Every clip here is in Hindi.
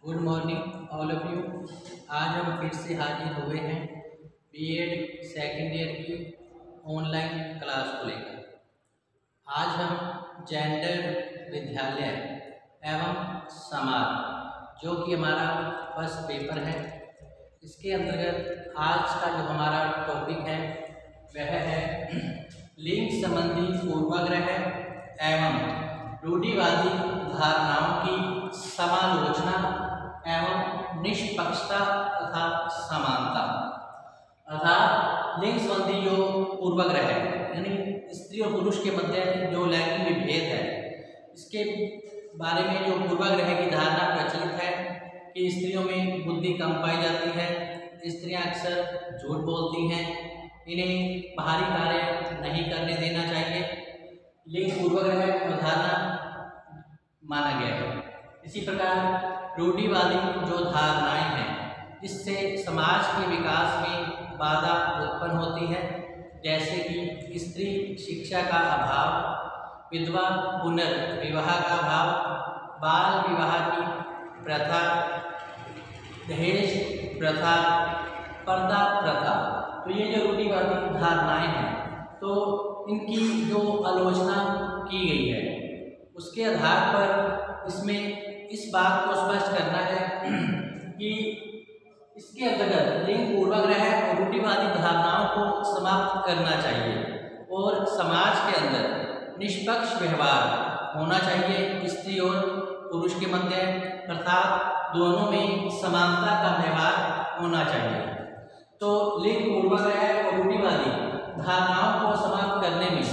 Good morning all of you. आज हम फिर से हाजिर हुए हैं बीएड सेकेंड ईयर की ऑनलाइन क्लास को लेकर। आज हम जेंडर विद्यालय एवं समाज जो कि हमारा फर्स्ट पेपर है, इसके अंतर्गत आज का जो हमारा टॉपिक है वह है लिंग संबंधी पूर्वाग्रह एवं रूढ़िवादी धारणाओं की समालोचना एवं निष्पक्षता तथा समानता। अर्थात लिंग संबंधी जो पूर्वाग्रह है यानी स्त्री और पुरुष के मध्य जो लैंगिक विभेद है, इसके बारे में जो पूर्वाग्रह की धारणा प्रचलित है कि स्त्रियों में बुद्धि कम पाई जाती है, स्त्रियां अक्सर झूठ बोलती हैं, इन्हें बाहरी कार्य नहीं करने देना चाहिए, लिंग पूर्वाग्रह धारणा माना गया है। इसी प्रकार रूढ़िवादी जो धारणाएं हैं, इससे समाज के विकास में बाधा उत्पन्न होती है, जैसे कि स्त्री शिक्षा का अभाव, विधवा पुनर्विवाह का अभाव, बाल विवाह की प्रथा, दहेज प्रथा, पर्दा प्रथा। तो ये जो रूढ़िवादी धारणाएं हैं, तो इनकी जो आलोचना की गई है, उसके आधार पर इसमें इस बात को स्पष्ट करना है कि इसके अंतर्गत लिंग पूर्वाग्रह और रूढ़िवादी धारणाओं को समाप्त करना चाहिए और समाज के अंदर निष्पक्ष व्यवहार होना चाहिए स्त्री और पुरुष के मध्य, अर्थात दोनों में समानता का व्यवहार होना चाहिए। तो लिंग पूर्वाग्रह और रूढ़िवादी धारणाओं को समाप्त करने में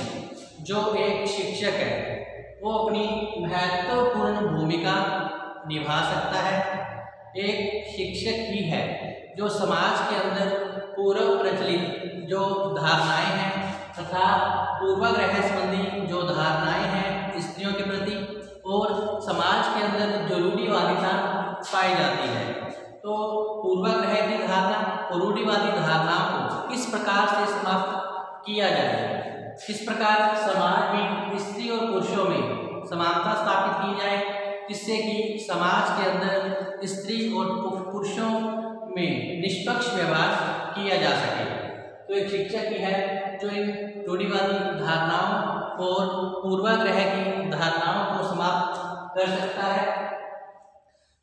जो एक शिक्षक है वो अपनी महत्वपूर्ण भूमिका निभा सकता है। एक शिक्षक ही है जो समाज के अंदर पूर्व प्रचलित जो धारणाएं हैं तथा पूर्वाग्रह संबंधी जो धारणाएं हैं स्त्रियों के प्रति और समाज के अंदर जो रूढ़िवादिता पाई जाती है, तो पूर्वाग्रह की धारणा और रूढ़िवादी धारणाओं को किस प्रकार से समाप्त किया जाए, किस प्रकार समाज में स्त्री और पुरुषों में समानता स्थापित की जाए, जिससे कि समाज के अंदर स्त्री और पुरुषों में निष्पक्ष व्यवहार किया जा सके। तो एक शिक्षक ही है जो इन रूढ़िवादी धारणाओं और पूर्वाग्रह की धारणाओं को समाप्त कर सकता है।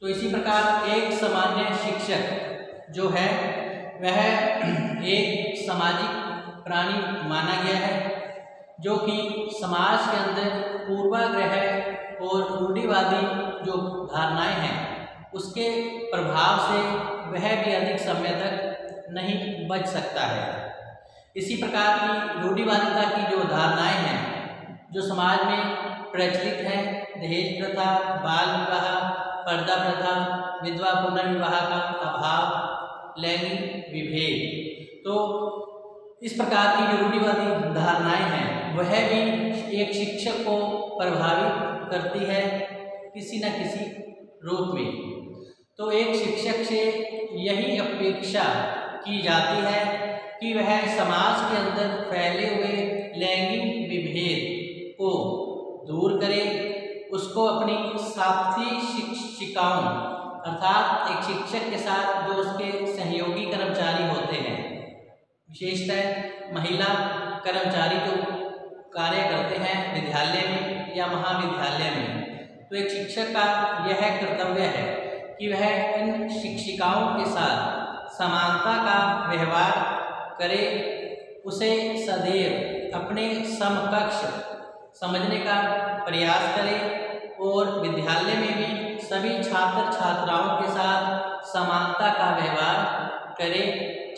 तो इसी प्रकार एक सामान्य शिक्षक जो है वह एक सामाजिक प्राणी माना गया है, जो कि समाज के अंदर पूर्वाग्रह और रूढ़िवादी जो धारणाएं हैं उसके प्रभाव से वह भी अधिक समय तक नहीं बच सकता है। इसी प्रकार की रूढ़िवादिता की जो धारणाएं हैं जो समाज में प्रचलित हैं, दहेज प्रथा, बाल विवाह, पर्दा प्रथा, विधवा पुनर्विवाह का अभाव, लैंगिक विभेद, तो इस प्रकार की जो रूढ़िवादी धारणाएं हैं वह भी एक शिक्षक को प्रभावित करती है किसी न किसी रूप में। तो एक शिक्षक से यही अपेक्षा की जाती है कि वह समाज के अंदर फैले हुए लैंगिक विभेद को दूर करे, उसको अपनी साथी शिक्षिकाओं अर्थात एक शिक्षक के साथ जो उसके सहयोगी कर्मचारी होते हैं, विशेषतः महिला कर्मचारी जो कार्य करते हैं विद्यालय में या महाविद्यालय में, तो एक शिक्षक का यह कर्तव्य है कि वह इन शिक्षिकाओं के साथ समानता का व्यवहार करे, उसे सदैव अपने समकक्ष समझने का प्रयास करे और विद्यालय में भी सभी छात्र छात्राओं के साथ समानता का व्यवहार करे,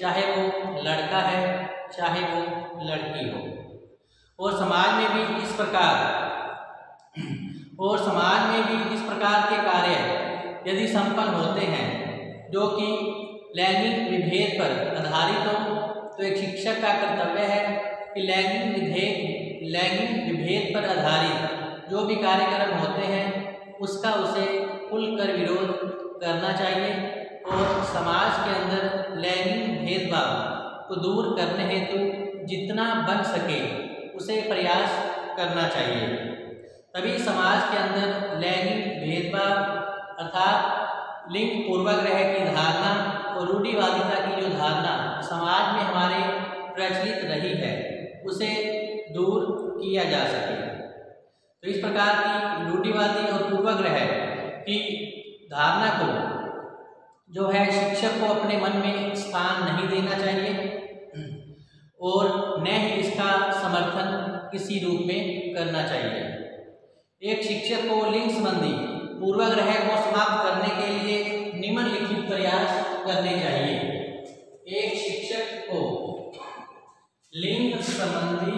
चाहे वो लड़का है चाहे वो लड़की हो। और समाज में भी इस प्रकार के कार्य यदि संपन्न होते हैं जो कि लैंगिक विभेद पर आधारित हो, तो एक शिक्षक का कर्तव्य है कि लैंगिक विभेद पर आधारित जो भी कार्यक्रम होते हैं उसका उसे खुलकर विरोध करना चाहिए और समाज के अंदर लैंगिक भेदभाव को दूर करने हेतु जितना बन सके उसे प्रयास करना चाहिए। तभी समाज के अंदर लैंगिक भेदभाव अर्थात लिंग पूर्वाग्रह की धारणा और रूढ़िवादिता की जो धारणा समाज में हमारे प्रचलित रही है उसे दूर किया जा सके। तो इस प्रकार की रूढ़िवादी और पूर्वाग्रह की धारणा को जो है शिक्षक को अपने मन में स्थान नहीं देना चाहिए और न ही इसका समर्थन किसी रूप में करना चाहिए। एक शिक्षक को लिंग संबंधी पूर्वाग्रह को समाप्त करने के लिए निम्नलिखित प्रयास करने चाहिए। एक शिक्षक को लिंग संबंधी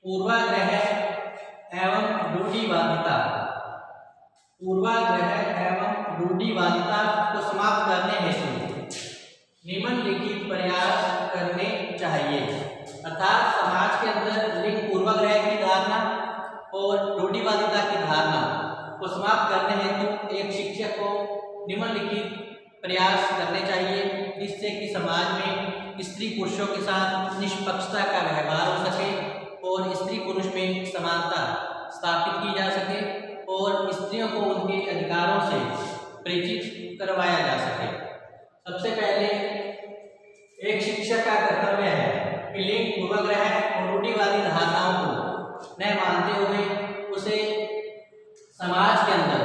पूर्वाग्रह एवं रूढ़िवादिता को समाप्त करने हेतु निम्नलिखित प्रयास करने चाहिए। अर्थात समाज के अंदर लिंग पूर्वाग्रह की धारणा और रूढ़िवादिता की धारणा को समाप्त करने हेतु एक शिक्षक को निम्नलिखित प्रयास करने चाहिए, जिससे कि समाज में स्त्री पुरुषों के साथ निष्पक्षता का व्यवहार हो सके और स्त्री पुरुष में समानता स्थापित की जा सके और स्त्रियों को उनके अधिकारों से परिचित करवाया जा सके। सबसे पहले एक शिक्षक का कर्तव्य है कि लिंग पूर्वाग्रह और रूढ़िवादी धारणाओं को न मानते हुए उसे समाज के अंदर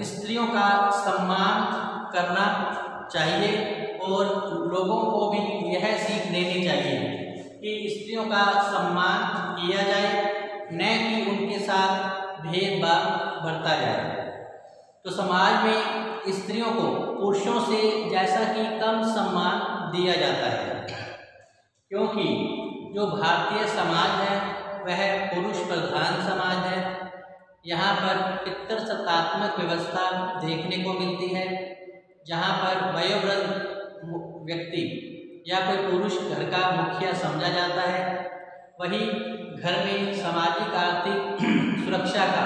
स्त्रियों का सम्मान करना चाहिए और लोगों को भी यह सीख देनी चाहिए कि स्त्रियों का सम्मान किया जाए, न कि उनके साथ भेदभाव बरता जाए। तो समाज में स्त्रियों को पुरुषों से जैसा कि कम सम्मान दिया जाता है, क्योंकि जो भारतीय समाज है वह पुरुष प्रधान समाज है। यहाँ पर पितृसत्तात्मक व्यवस्था देखने को मिलती है, जहाँ पर वयोवृद्ध व्यक्ति या कोई पुरुष घर का मुखिया समझा जाता है। वही घर में सामाजिक आर्थिक सुरक्षा का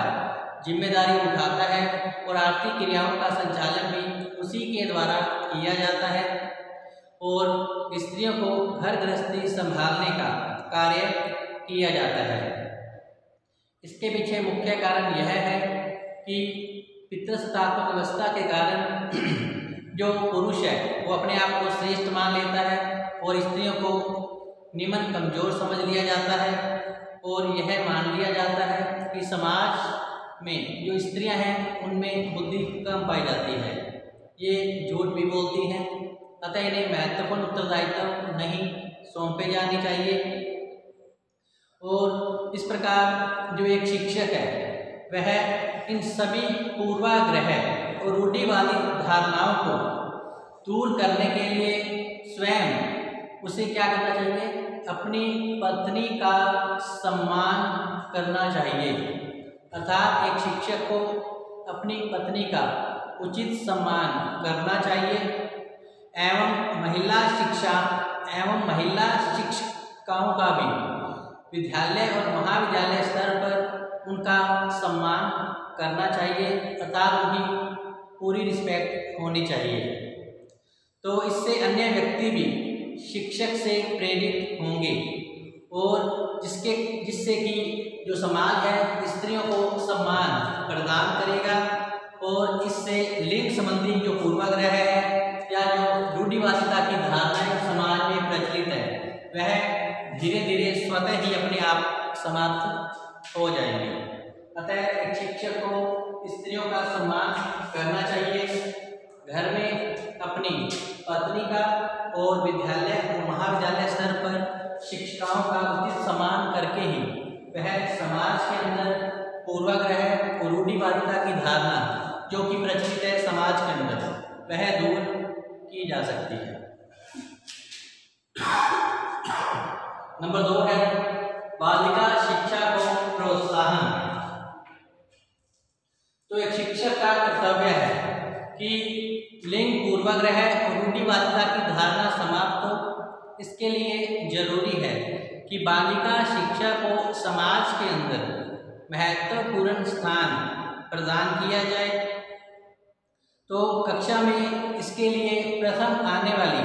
जिम्मेदारी उठाता है और आर्थिक क्रियाओं का संचालन भी उसी के द्वारा किया जाता है और स्त्रियों को घर गृहस्थी संभालने का कार्य किया जाता है। इसके पीछे मुख्य कारण यह है कि पितृसत्तात्मक व्यवस्था के कारण जो पुरुष है वो अपने आप को श्रेष्ठ मान लेता है और स्त्रियों को निम्न कमजोर समझ लिया जाता है और यह मान लिया जाता है कि समाज में जो स्त्रियां हैं उनमें बुद्धि कम पाई जाती है, ये झूठ भी बोलती हैं, अतः इन्हें महत्वपूर्ण उत्तरदायित्व नहीं सौंपे जाने चाहिए। और इस प्रकार जो एक शिक्षक है वह इन सभी पूर्वाग्रह और रूढ़िवादी धारणाओं को दूर करने के लिए स्वयं उसे क्या करना चाहिए, अपनी पत्नी का सम्मान करना चाहिए। अर्थात एक शिक्षक को अपनी पत्नी का उचित सम्मान करना चाहिए एवं महिला शिक्षिकाओं का भी विद्यालय और महाविद्यालय स्तर पर उनका सम्मान करना चाहिए, अर्थात उनकी पूरी रिस्पेक्ट होनी चाहिए। तो इससे अन्य व्यक्ति भी शिक्षक से प्रेरित होंगे और जिससे कि जो समाज है स्त्रियों को सम्मान प्रदान करेगा और इससे लिंग संबंधी जो पूर्वाग्रह है या जो रूढ़िवादिता की धारणाएं समाज में प्रचलित है वह धीरे धीरे स्वतः ही अपने आप समाप्त हो जाएंगे। अतः एक शिक्षक को स्त्रियों का सम्मान करना चाहिए, घर में अपनी पत्नी का और विद्यालय और महाविद्यालय स्तर पर शिक्षिकाओं का उचित सम्मान करके ही वह समाज के अंदर पूर्वाग्रह और रूढ़िवादिता की धारणा जो कि प्रचलित है समाज के अंदर वह दूर की जा सकती है। नंबर 2 है बालिका शिक्षा को प्रोत्साहन। तो एक शिक्षक का कर्तव्य है कि लिंग पूर्वाग्रह और रूढ़िवादिता की धारणा समाप्त हो। इसके लिए जरूरी है कि बालिका शिक्षा को समाज के अंदर महत्वपूर्ण स्थान प्रदान किया जाए। तो कक्षा में इसके लिए प्रथम आने वाली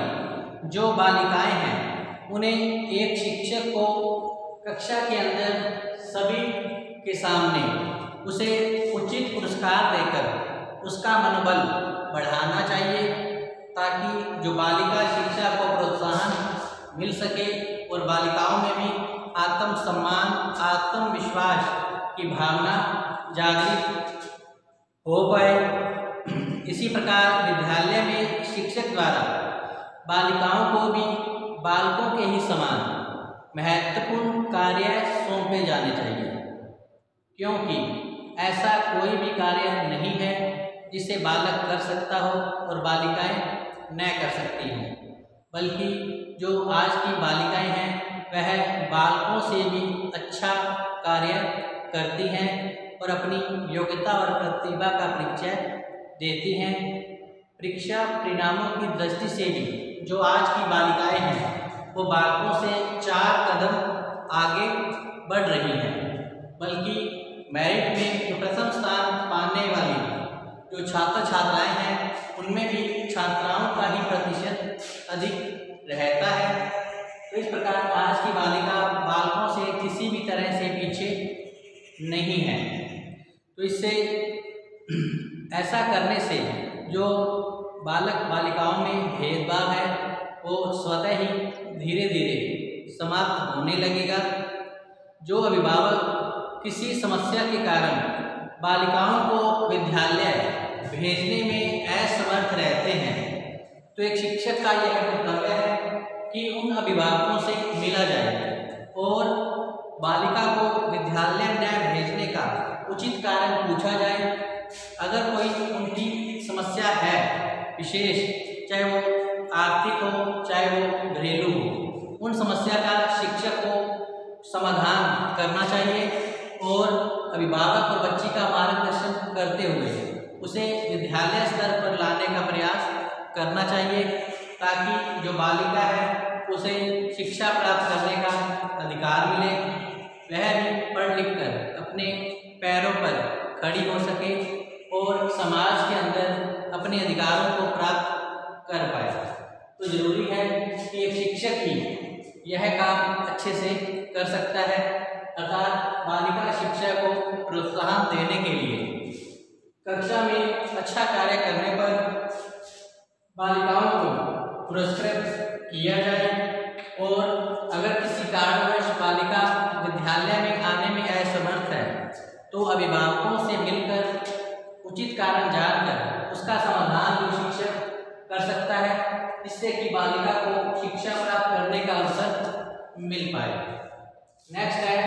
जो बालिकाएं हैं उन्हें एक शिक्षक को कक्षा के अंदर सभी के सामने उसे उचित पुरस्कार देकर उसका मनोबल बढ़ाना चाहिए, ताकि जो बालिका शिक्षा को प्रोत्साहन मिल सके और बालिकाओं में भी आत्मसम्मान, आत्मविश्वास की भावना जागृत हो पाए। इसी प्रकार विद्यालय में शिक्षक द्वारा बालिकाओं को भी बालकों के ही समान महत्वपूर्ण कार्य सौंपे जाने चाहिए, क्योंकि ऐसा कोई भी कार्य नहीं है जिसे बालक कर सकता हो और बालिकाएं न कर सकती हैं, बल्कि जो आज की बालिकाएं हैं वह बालकों से भी अच्छा कार्य करती हैं और अपनी योग्यता और प्रतिभा का परिचय देती हैं। परीक्षा परिणामों की दृष्टि से भी जो आज की बालिकाएं हैं वो बालकों से 4 कदम आगे बढ़ रही हैं, बल्कि मेरिट में जो प्रथम स्थान पाने वाली जो छात्र छात्राएं हैं उनमें भी छात्राओं का ही प्रतिशत अधिक रहता है। तो इस प्रकार आज की बालिका बालकों से किसी भी तरह से पीछे नहीं है। तो इससे ऐसा करने से जो बालक बालिकाओं में भेदभाव है वो स्वतः ही धीरे धीरे समाप्त होने लगेगा। जो अभिभावक किसी समस्या के कारण बालिकाओं को विद्यालय भेजने में असमर्थ रहते हैं, तो एक शिक्षक का यह कर्तव्य है कि उन अभिभावकों से मिला जाए और बालिका को विद्यालय न भेजने का उचित कारण पूछा जाए। अगर कोई उनकी समस्या है विशेष, चाहे वो आर्थिक हो चाहे वो घरेलू हो, उन समस्या का शिक्षक को समाधान करना चाहिए और अभिभावक और बच्ची का मार्गदर्शन करते हुए उसे विद्यालय स्तर पर लाने का प्रयास करना चाहिए, ताकि जो बालिका है उसे शिक्षा प्राप्त करने का अधिकार मिले, वह भी पढ़ लिख कर अपने पैरों पर खड़ी हो सके और समाज के अंदर अपने अधिकारों को प्राप्त कर पाए। तो जरूरी है कि एक शिक्षक ही यह काम अच्छे से कर सकता है, अर्थात बालिका शिक्षा को प्रोत्साहन देने के लिए कक्षा में अच्छा कार्य करने पर बालिकाओं को पुरस्कृत किया जाए, और अगर किसी कारणवश बालिका विद्यालय में आने में असमर्थ है तो अभिभावकों से मिलकर उचित कारण जानकर उसका समाधान जो शिक्षक कर सकता है, जिससे कि बालिका को शिक्षा प्राप्त करने का अवसर मिल पाए। नेक्स्ट है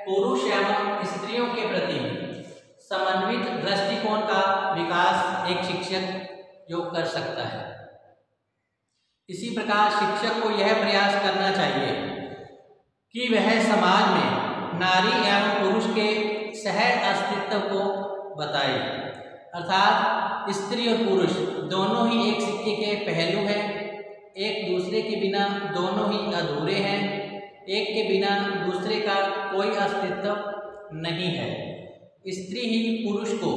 पुरुष एवं स्त्रियों के प्रति समन्वित दृष्टिकोण का विकास एक शिक्षक जो कर सकता है। इसी प्रकार शिक्षक को यह प्रयास करना चाहिए कि वह समाज में नारी एवं पुरुष के सह अस्तित्व को बताए, अर्थात स्त्री और पुरुष दोनों ही एक सिक्के के पहलू हैं, एक दूसरे के बिना दोनों ही अधूरे हैं, एक के बिना दूसरे का कोई अस्तित्व नहीं है। स्त्री ही पुरुष को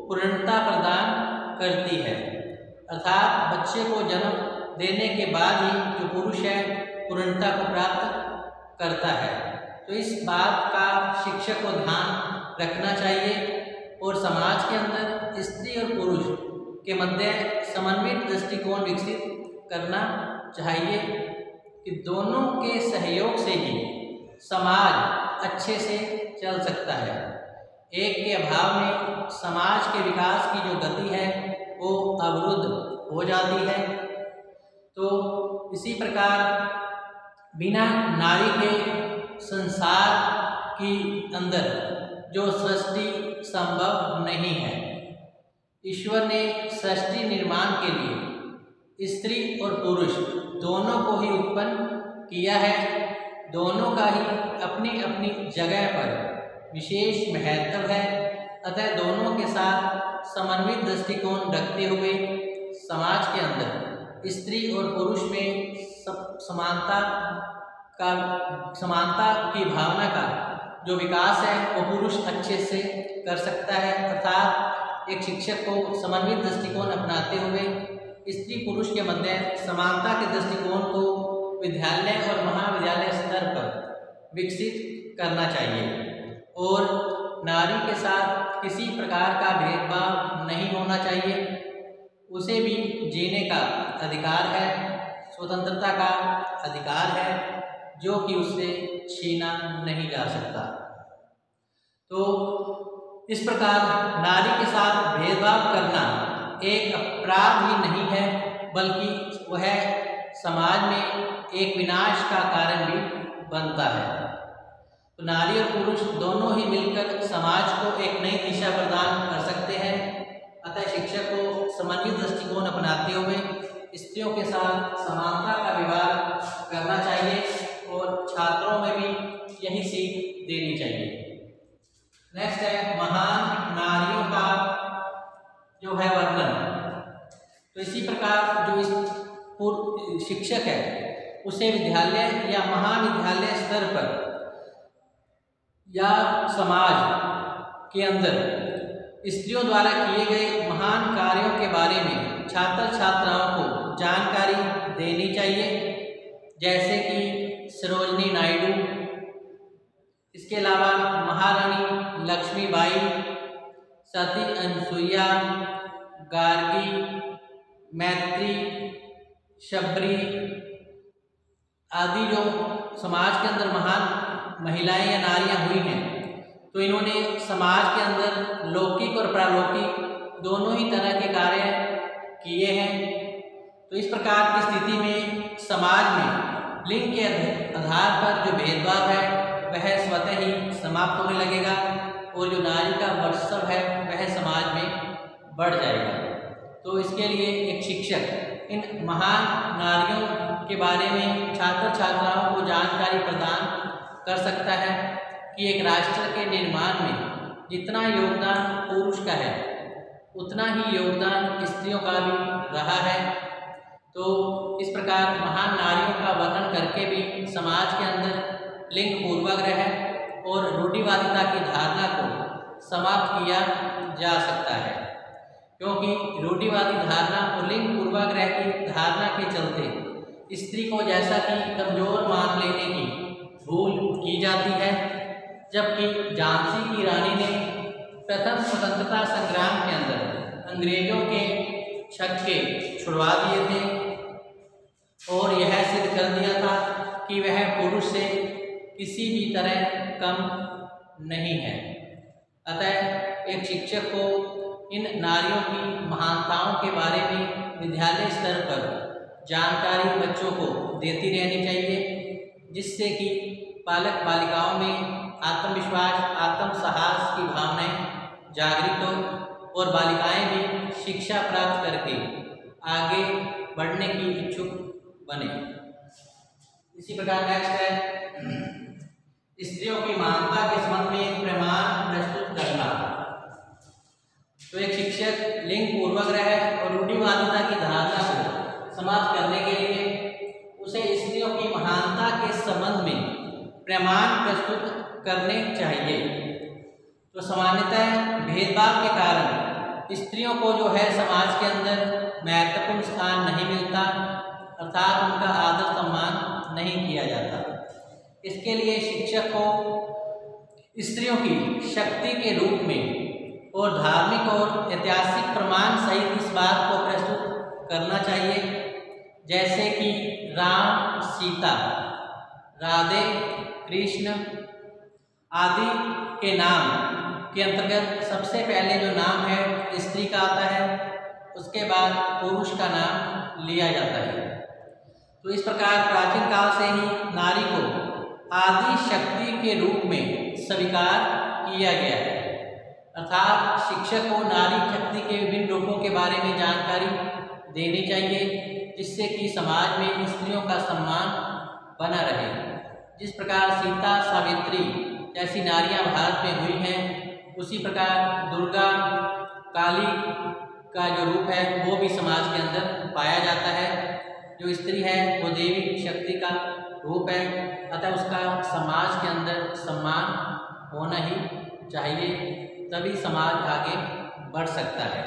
पूर्णता प्रदान करती है, अर्थात बच्चे को जन्म देने के बाद ही जो पुरुष है पूर्णता को प्राप्त करता है। तो इस बात का शिक्षक को ध्यान रखना चाहिए और समाज के अंदर स्त्री और पुरुष के मध्य समन्वित दृष्टिकोण विकसित करना चाहिए कि दोनों के सहयोग से ही समाज अच्छे से चल सकता है। एक के अभाव में समाज के विकास की जो गति है वो अवरुद्ध हो जाती है। तो इसी प्रकार बिना नारी के संसार की अंदर जो सृष्टि संभव नहीं है। ईश्वर ने सृष्टि निर्माण के लिए स्त्री और पुरुष दोनों को ही उत्पन्न किया है, दोनों का ही अपनी अपनी जगह पर विशेष महत्व है। अतः दोनों के साथ समन्वित दृष्टिकोण रखते हुए समाज के अंदर स्त्री और पुरुष में समानता की भावना का जो विकास है वो पुरुष अच्छे से कर सकता है। अर्थात एक शिक्षक को समन्वित दृष्टिकोण अपनाते हुए स्त्री पुरुष के मध्य समानता के दृष्टिकोण को विद्यालय और महाविद्यालय स्तर पर विकसित करना चाहिए और नारी के साथ किसी प्रकार का भेदभाव नहीं होना चाहिए। उसे भी जीने का अधिकार है, स्वतंत्रता का अधिकार है, जो कि उससे छीना नहीं जा सकता। तो इस प्रकार नारी के साथ भेदभाव करना एक अपराध ही नहीं है, बल्कि वह समाज में एक विनाश का कारण भी बनता है। तो नारी और पुरुष दोनों ही मिलकर समाज को एक नई दिशा प्रदान कर सकते हैं। अतः शिक्षक को समन्वित दृष्टिकोण अपनाते हुए स्त्रियों के साथ समानता का व्यवहार करना चाहिए और छात्रों में भी यही सीख देनी चाहिए। नेक्स्ट है महान नारियों का जो है वर्णन। तो इसी प्रकार जो इस शिक्षक है उसे विद्यालय या महाविद्यालय स्तर पर या समाज के अंदर स्त्रियों द्वारा किए गए महान कार्यों के बारे में छात्र छात्राओं को जानकारी देनी चाहिए, जैसे कि सरोजनी नायडू, इसके अलावा महारानी लक्ष्मीबाई, सती अनसुईया, गार्गी, मैत्री, शबरी आदि जो समाज के अंदर महान महिलाएं या नारियां हुई हैं, तो इन्होंने समाज के अंदर लौकिक और पारलौकिक दोनों ही तरह के कार्य किए हैं। तो इस प्रकार की स्थिति में समाज में लिंग के आधार पर जो भेदभाव है वह स्वतः ही समाप्त होने लगेगा और जो नारी का वर्चस्व है वह समाज में बढ़ जाएगा। तो इसके लिए एक शिक्षक इन महान नारियों के बारे में छात्र छात्राओं को जानकारी प्रदान कर सकता है कि एक राष्ट्र के निर्माण में जितना योगदान पुरुष का है उतना ही योगदान स्त्रियों का भी रहा है। तो इस प्रकार महान नारियों का वर्णन करके भी समाज के अंदर लिंग पूर्वाग्रह और रूढ़िवादिता की धारणा को समाप्त किया जा सकता है, क्योंकि रूढ़िवादी धारणा और लिंग पूर्वाग्रह की धारणा के चलते स्त्री को जैसा कि कमजोर मान लेने की भूल की जाती है, जबकि झांसी की रानी ने प्रथम स्वतंत्रता संग्राम के अंदर अंग्रेजों के छक्के छुड़वा दिए थे और यह सिद्ध कर दिया था कि वह पुरुष से किसी भी तरह कम नहीं है। अतः एक शिक्षक को इन नारियों की महानताओं के बारे में विद्यालय स्तर पर जानकारी बच्चों को देती रहनी चाहिए, जिससे कि बालक बालिकाओं में आत्मविश्वास, आत्मसाहस की भावनाएं जागृत हो और बालिकाएं भी शिक्षा प्राप्त करके आगे बढ़ने की इच्छुक बने। इसी प्रकार नेक्स्ट है स्त्रियों की महानता के संबंध में एक प्रमाण प्रस्तुत करना। तो एक शिक्षक लिंग पूर्वाग्रह और रूढ़िवादिता की धारणा को समाप्त करने के लिए उसे स्त्रियों की महानता के संबंध में प्रमाण प्रस्तुत करने चाहिए। तो सामान्यतः भेदभाव के कारण स्त्रियों को जो है समाज के अंदर महत्वपूर्ण स्थान नहीं मिलता, अर्थात उनका आदर सम्मान नहीं किया जाता। इसके लिए शिक्षक को स्त्रियों की शक्ति के रूप में और धार्मिक और ऐतिहासिक प्रमाण सहित इस बात को प्रस्तुत करना चाहिए, जैसे कि राम, सीता, राधे, कृष्ण आदि के नाम के अंतर्गत सबसे पहले जो नाम है स्त्री का आता है, उसके बाद पुरुष का नाम लिया जाता है। तो इस प्रकार प्राचीन काल से ही नारी को आदि शक्ति के रूप में स्वीकार किया गया है, अर्थात शिक्षक को नारी शक्ति के विभिन्न रूपों के बारे में जानकारी देनी चाहिए, जिससे कि समाज में स्त्रियों का सम्मान बना रहे। जिस प्रकार सीता, सावित्री जैसी नारियां भारत में हुई हैं, उसी प्रकार दुर्गा, काली का जो रूप है वो भी समाज के अंदर पाया जाता है। जो स्त्री है वो देवी शक्ति का रूप है, अतः उसका समाज के अंदर सम्मान होना ही चाहिए, तभी समाज आगे बढ़ सकता है।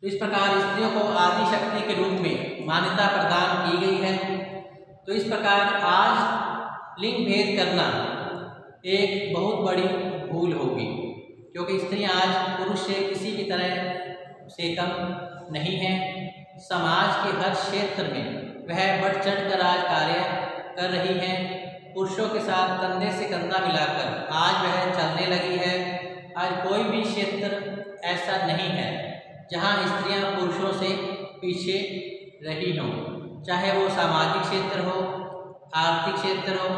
तो इस प्रकार स्त्रियों को आदि शक्ति के रूप में मान्यता प्रदान की गई है। तो इस प्रकार आज लिंग भेद करना एक बहुत बड़ी भूल होगी, क्योंकि स्त्रियां आज पुरुष से किसी भी तरह से कम नहीं हैं। समाज के हर क्षेत्र में वह बढ़ चढ़ कर आज कार्य कर रही हैं। पुरुषों के साथ कंधे से कंधा मिलाकर आज वह चलने लगी है। आज कोई भी क्षेत्र ऐसा नहीं है जहां स्त्रियां पुरुषों से पीछे रही हों, चाहे वो सामाजिक क्षेत्र हो, आर्थिक क्षेत्र हो,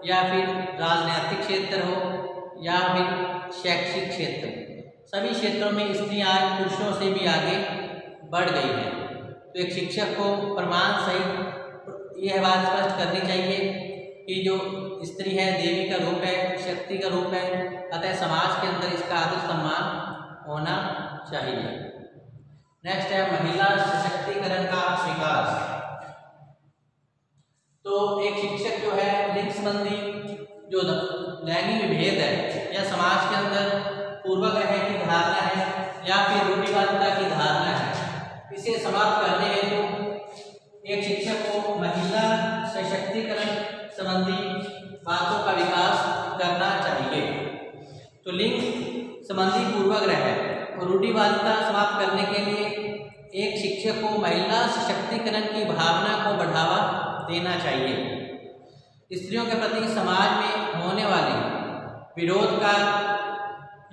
या फिर राजनीतिक क्षेत्र हो, या फिर शैक्षिक क्षेत्र। सभी क्षेत्रों में स्त्रियां आज पुरुषों से भी आगे बढ़ गई हैं। तो एक शिक्षक को प्रमाण सहित यह बात स्पष्ट करनी चाहिए कि जो स्त्री है देवी का रूप है, शक्ति का रूप है, अतः समाज के अंदर इसका आदर सम्मान होना चाहिए। नेक्स्ट है महिला सशक्तिकरण का विकास। तो एक शिक्षक जो है लिंग संबंधी जो लैंगिक विभेद है या समाज के अंदर पूर्वाग्रह की धारणा है या फिर रूढ़िवादिता की धारणा है, इसे समाप्त करने हेतु एक शिक्षक को महिला सशक्तिकरण संबंधी बातों का विकास करना चाहिए। तो लिंग संबंधी पूर्वाग्रह और रूढ़िवादिता समाप्त करने के लिए एक शिक्षक को महिला सशक्तिकरण की भावना को बढ़ावा देना चाहिए। स्त्रियों के प्रति समाज में होने वाले विरोध का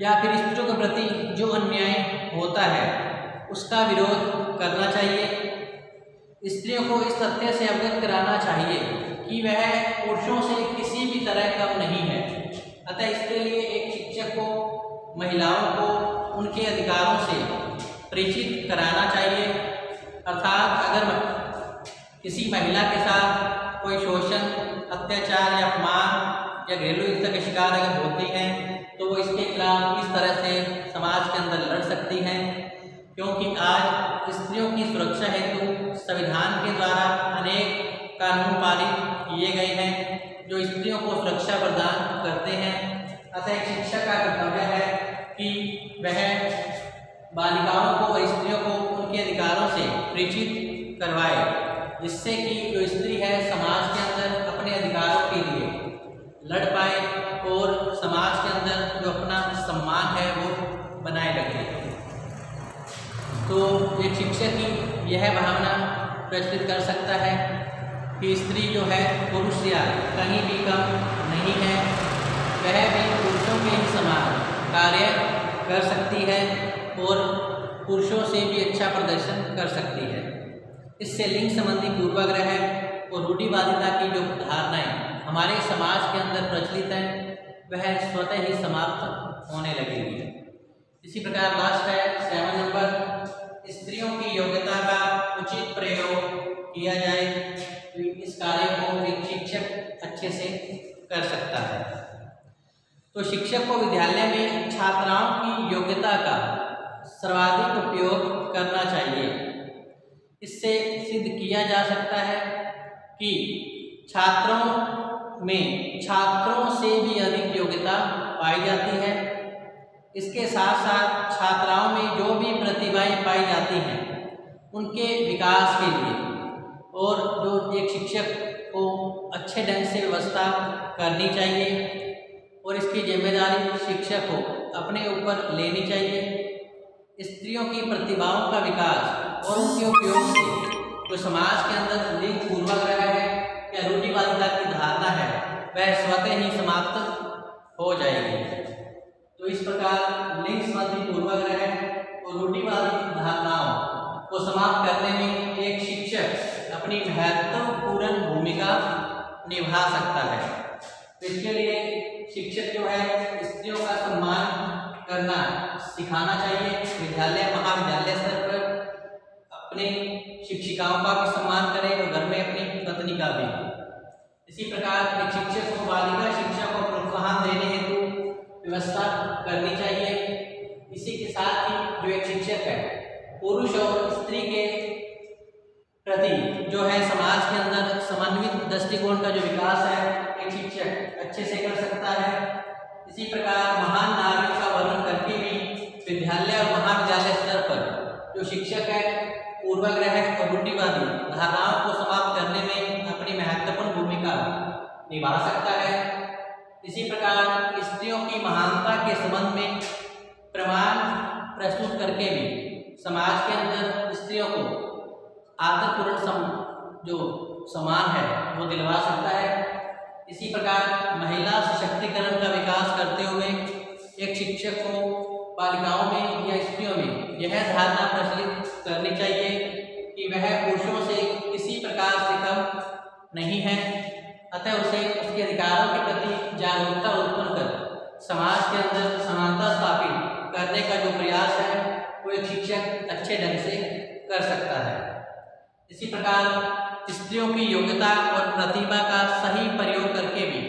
या फिर स्त्रियों के प्रति जो अन्याय होता है उसका विरोध करना चाहिए। स्त्रियों को इस तथ्य से अवगत कराना चाहिए कि वह पुरुषों से किसी भी तरह कम नहीं है। अतः इसके लिए एक शिक्षक को महिलाओं को उनके अधिकारों से परिचित कराना चाहिए। अर्थात अगर किसी महिला के साथ कोई शोषण, अत्याचार या अपमान या घरेलू हिंसा के शिकार अगर होती हैं तो वो इसके खिलाफ किस तरह से समाज के अंदर लड़ सकती हैं, क्योंकि आज स्त्रियों की सुरक्षा हेतु संविधान के द्वारा अनेक कानून पारित किए गए हैं जो स्त्रियों को सुरक्षा प्रदान करते हैं। अतः एक शिक्षक का कर्तव्य है कि वह बालिकाओं को और स्त्रियों को उनके अधिकारों से परिचित करवाए, जिससे कि जो स्त्री है समाज के अंदर अपने अधिकारों के लिए लड़ पाए और समाज के अंदर जो अपना सम्मान है वो बनाए रखे। तो एक शिक्षक ही यह भावना प्रचलित कर सकता है कि स्त्री जो है पुरुष से कहीं भी कम नहीं है, वह भी पुरुषों के ही समान कार्य कर सकती है और पुरुषों से भी अच्छा प्रदर्शन कर सकती है। इससे लिंग संबंधी पूर्वाग्रह और रूढ़िवादिता की जो धारणाएं हमारे समाज के अंदर प्रचलित हैं वह स्वतः ही समाप्त होने लगेगी। इसी प्रकार लास्ट है 7 नंबर, स्त्रियों की योग्यता का उचित प्रयोग किया जाए। तो इस कार्य को एक शिक्षक अच्छे से कर सकता है। तो शिक्षक को विद्यालय में छात्राओं की योग्यता का सर्वाधिक उपयोग करना चाहिए। इससे सिद्ध किया जा सकता है कि छात्रों से भी अधिक योग्यता पाई जाती है। इसके साथ साथ छात्राओं में जो भी प्रतिभाएं पाई जाती हैं उनके विकास के लिए और जो एक शिक्षक को अच्छे ढंग से व्यवस्था करनी चाहिए और इसकी जिम्मेदारी शिक्षक को अपने ऊपर लेनी चाहिए। स्त्रियों की प्रतिभाओं का विकास और उनके उपयोग से जो समाज के अंदर लिंग पूर्वाग्रह है या रूढ़िवादिता की धारणा है वह स्वतः ही समाप्त हो जाएगी। तो इस प्रकार लिंग संबंधी पूर्वाग्रह और रूढ़िवादी धारणाओं को समाप्त करने में एक शिक्षक अपनी महत्वपूर्ण भूमिका निभा सकता है। तो इसके लिए शिक्षक जो है स्त्रियों का सम्मान करना सिखाना चाहिए। विद्यालय महाविद्यालय स्तर पर अपने शिक्षिकाओं का भी सम्मान करें और घर में अपनी पत्नी का भी। इसी प्रकार एक शिक्षक को बालिका शिक्षा को प्रोत्साहन देने हेतु व्यवस्था करनी चाहिए। इसी के साथ ही जो एक शिक्षक है पुरुष और स्त्री के प्रति जो है समाज के अंदर समन्वित दृष्टिकोण का जो विकास है एक शिक्षक अच्छे से कर सकता है। इसी प्रकार महान नागरिक का वर्णन करके भी विद्यालय और महाविद्यालय स्तर पर जो शिक्षक है पूर्वाग्रह और रूढ़िवादी धारणाओं को समाप्त करने में अपनी महत्वपूर्ण भूमिका निभा सकता है। इसी प्रकार स्त्रियों की महानता के संबंध में प्रमाण प्रस्तुत करके भी समाज के अंदर स्त्रियों को आदरपूर्ण जो सम्मान है वो दिलवा सकता है। इसी प्रकार महिला सशक्तिकरण का विकास करते हुए एक शिक्षक को बालिकाओं में या स्त्रियों में यह धारणा प्रचलित करनी चाहिए कि वह पुरुषों से किसी प्रकार से कम नहीं है, अतः उसे उसके अधिकारों के प्रति जागरूकता उत्पन्न कर समाज के अंदर समानता स्थापित करने का जो प्रयास है वो एक शिक्षक अच्छे ढंग से कर सकता है। इसी प्रकार स्त्रियों की योग्यता और प्रतिभा का सही प्रयोग करके भी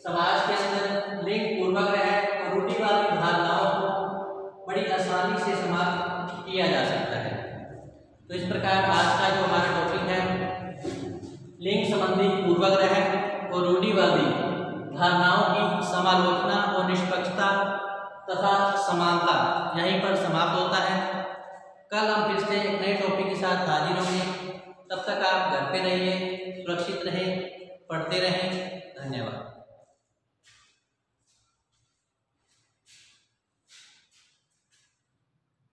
समाज के अंदर लिंग पूर्वाग्रह और रूढ़िवादी धारणाओं को बड़ी आसानी से समाप्त किया जा सकता है। तो इस प्रकार आज का जो हमारा टॉपिक है लिंग संबंधी पूर्वाग्रह और रूढ़िवादी धारणाओं की समालोचना और निष्पक्षता तथा समानता यहीं पर समाप्त होता है। कल हम फिर से एक नए टॉपिक के साथ हाजिर होंगे। तब तक आप घर पे रहिए, सुरक्षित रहें, पढ़ते रहें। धन्यवाद।